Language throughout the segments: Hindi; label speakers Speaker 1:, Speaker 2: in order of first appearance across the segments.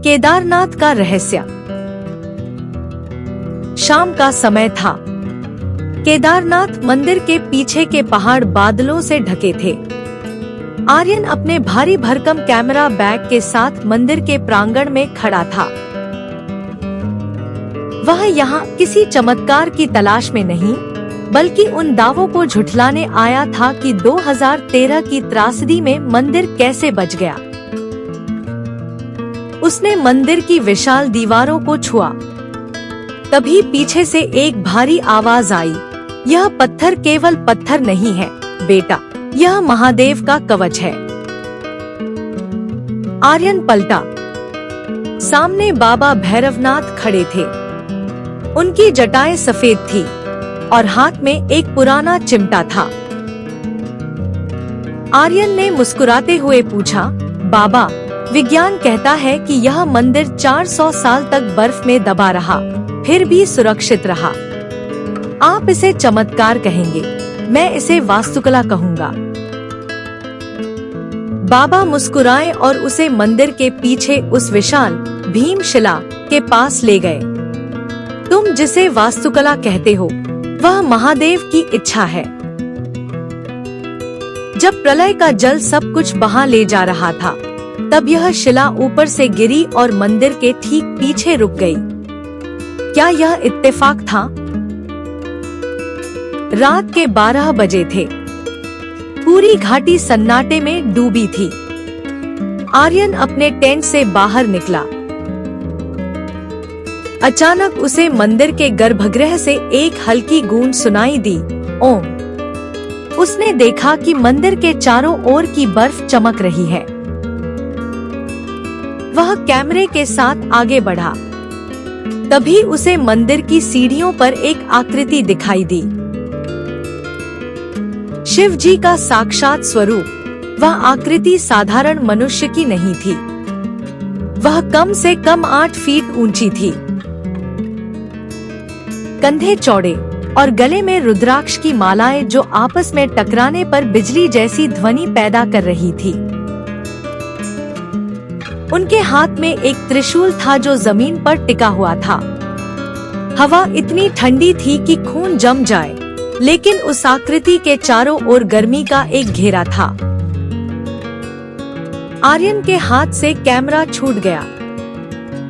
Speaker 1: केदारनाथ का रहस्य। शाम का समय था। केदारनाथ मंदिर के पीछे के पहाड़ बादलों से ढके थे। आर्यन अपने भारी भरकम कैमरा बैग के साथ मंदिर के प्रांगण में खड़ा था। वह यहाँ किसी चमत्कार की तलाश में नहीं, बल्कि उन दावों को झुठलाने आया था कि 2013 की त्रासदी में मंदिर कैसे बच गया। उसने मंदिर की विशाल दीवारों को छुआ। तभी पीछे से एक भारी आवाज आई, यह पत्थर केवल पत्थर नहीं है बेटा, यह महादेव का कवच है। आर्यन पलटा। सामने बाबा भैरवनाथ खड़े थे। उनकी जटाएं सफेद थी और हाथ में एक पुराना चिमटा था। आर्यन ने मुस्कुराते हुए पूछा, बाबा, विज्ञान कहता है कि यह मंदिर 400 साल तक बर्फ में दबा रहा, फिर भी सुरक्षित रहा। आप इसे चमत्कार कहेंगे, मैं इसे वास्तुकला कहूँगा। बाबा मुस्कुराए और उसे मंदिर के पीछे उस विशाल भीमशिला के पास ले गए। तुम जिसे वास्तुकला कहते हो, वह महादेव की इच्छा है। जब प्रलय का जल सब कुछ बहा ले जा रहा था, तब यह शिला ऊपर से गिरी और मंदिर के ठीक पीछे रुक गई। क्या यह इत्तेफाक था? रात के 12 बजे थे। पूरी घाटी सन्नाटे में डूबी थी। आर्यन अपने टेंट से बाहर निकला। अचानक उसे मंदिर के गर्भगृह से एक हल्की गूंज सुनाई दी, ओम। उसने देखा कि मंदिर के चारों ओर की बर्फ चमक रही है। वह कैमरे के साथ आगे बढ़ा। तभी उसे मंदिर की सीढ़ियों पर एक आकृति दिखाई दी। शिव जी का साक्षात स्वरूप। वह आकृति साधारण मनुष्य की नहीं थी। वह कम से कम 8 फीट ऊंची थी। कंधे चौड़े और गले में रुद्राक्ष की मालाएं जो आपस में टकराने पर बिजली जैसी ध्वनि पैदा कर रही थी। उनके हाथ में एक त्रिशूल था जो जमीन पर टिका हुआ था। हवा इतनी ठंडी थी कि खून जम जाए, लेकिन उस आकृति के चारों ओर गर्मी का एक घेरा था। आर्यन के हाथ से कैमरा छूट गया।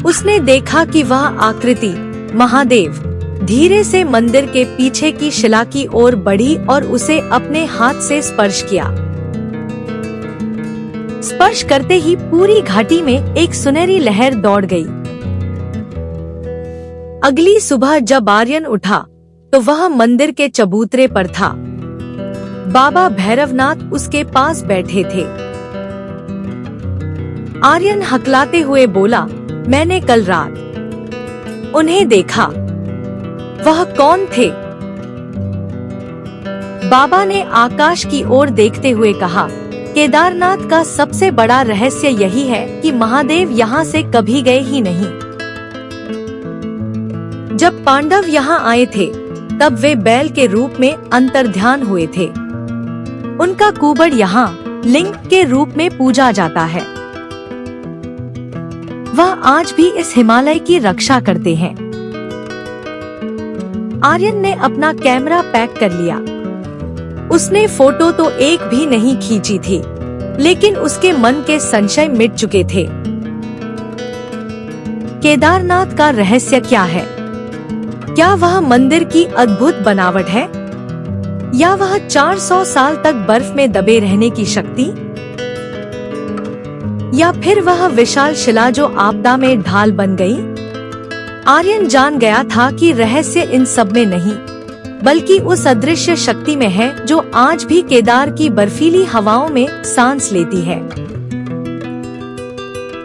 Speaker 1: उसने देखा कि वह आकृति, महादेव, धीरे से मंदिर के पीछे की शिला की ओर बढ़ी और उसे अपने हाथ से स्पर्श किया। स्पर्श करते ही पूरी घाटी में एक सुनहरी लहर दौड़ गई। अगली सुबह जब आर्यन उठा, तो वह मंदिर के चबूतरे पर था। बाबा भैरवनाथ उसके पास बैठे थे। आर्यन हकलाते हुए बोला, मैंने कल रात उन्हें देखा। वह कौन थे? बाबा ने आकाश की ओर देखते हुए कहा, केदारनाथ का सबसे बड़ा रहस्य यही है कि महादेव यहाँ से कभी गए ही नहीं। जब पांडव यहाँ आए थे, तब वे बैल के रूप में अंतर्ध्यान हुए थे। उनका कुबड़ यहाँ लिंग के रूप में पूजा जाता है। वह आज भी इस हिमालय की रक्षा करते हैं। आर्यन ने अपना कैमरा पैक कर लिया। उसने फोटो तो एक भी नहीं खींची थी, लेकिन उसके मन के संशय मिट चुके थे। केदारनाथ का रहस्य क्या है? क्या वह मंदिर की अद्भुत बनावट है, या वह 400 साल तक बर्फ में दबे रहने की शक्ति, या फिर वह विशाल शिला जो आपदा में ढाल बन गई? आर्यन जान गया था कि रहस्य इन सब में नहीं, बल्कि उस अदृश्य शक्ति में है जो आज भी केदार की बर्फीली हवाओं में सांस लेती है।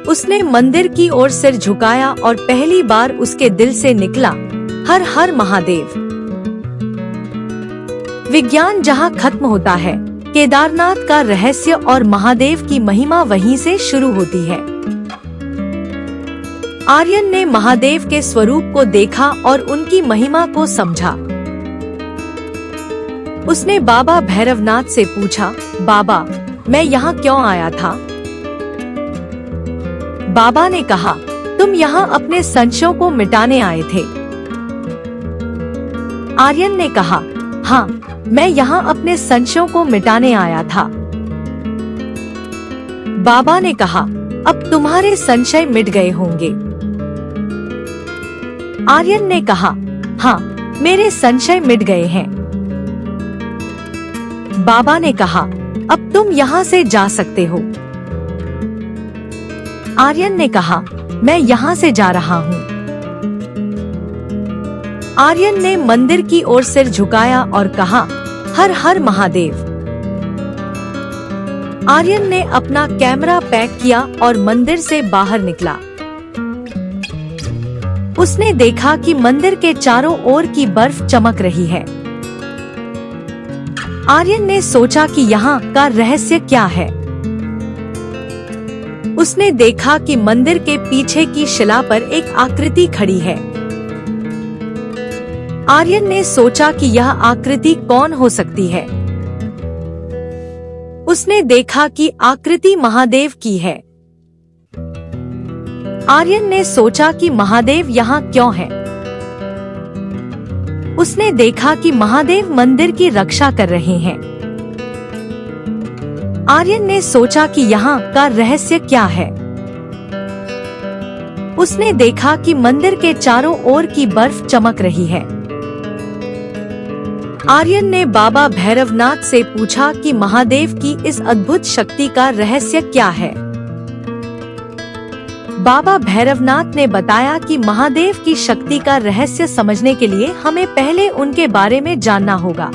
Speaker 1: उसने मंदिर की ओर सिर झुकाया और पहली बार उसके दिल से निकला, हर हर महादेव। विज्ञान जहाँ खत्म होता है, केदारनाथ का रहस्य और महादेव की महिमा वहीं से शुरू होती है। आर्यन ने महादेव के स्वरूप को देखा और उनकी महिमा को समझा। उसने बाबा भैरवनाथ से पूछा, बाबा, मैं यहाँ क्यों आया था? बाबा ने कहा, तुम यहाँ अपने संशयों को मिटाने आए थे। आर्यन ने कहा, हाँ, मैं यहाँ अपने संशयों को मिटाने आया था। बाबा ने कहा, अब तुम्हारे संशय मिट गए होंगे। आर्यन ने कहा, हाँ, मेरे संशय मिट गए हैं। बाबा ने कहा, अब तुम यहाँ से जा सकते हो। आर्यन ने कहा, मैं यहाँ से जा रहा हूँ। आर्यन ने मंदिर की ओर सिर झुकाया और कहा, हर हर महादेव। आर्यन ने अपना कैमरा पैक किया और मंदिर से बाहर निकला। उसने देखा कि मंदिर के चारों ओर की बर्फ चमक रही है। आर्यन ने सोचा कि यहाँ का रहस्य क्या है। उसने देखा कि मंदिर के पीछे की शिला पर एक आकृति खड़ी है। आर्यन ने सोचा कि यह आकृति कौन हो सकती है। उसने देखा कि आकृति महादेव की है। आर्यन ने सोचा कि महादेव यहाँ क्यों है। उसने देखा कि महादेव मंदिर की रक्षा कर रहे हैं। आर्यन ने सोचा कि यहाँ का रहस्य क्या है। उसने देखा कि मंदिर के चारों ओर की बर्फ चमक रही है। आर्यन ने बाबा भैरवनाथ से पूछा कि महादेव की इस अद्भुत शक्ति का रहस्य क्या है। बाबा भैरवनाथ ने बताया कि महादेव की शक्ति का रहस्य समझने के लिए हमें पहले उनके बारे में जानना होगा।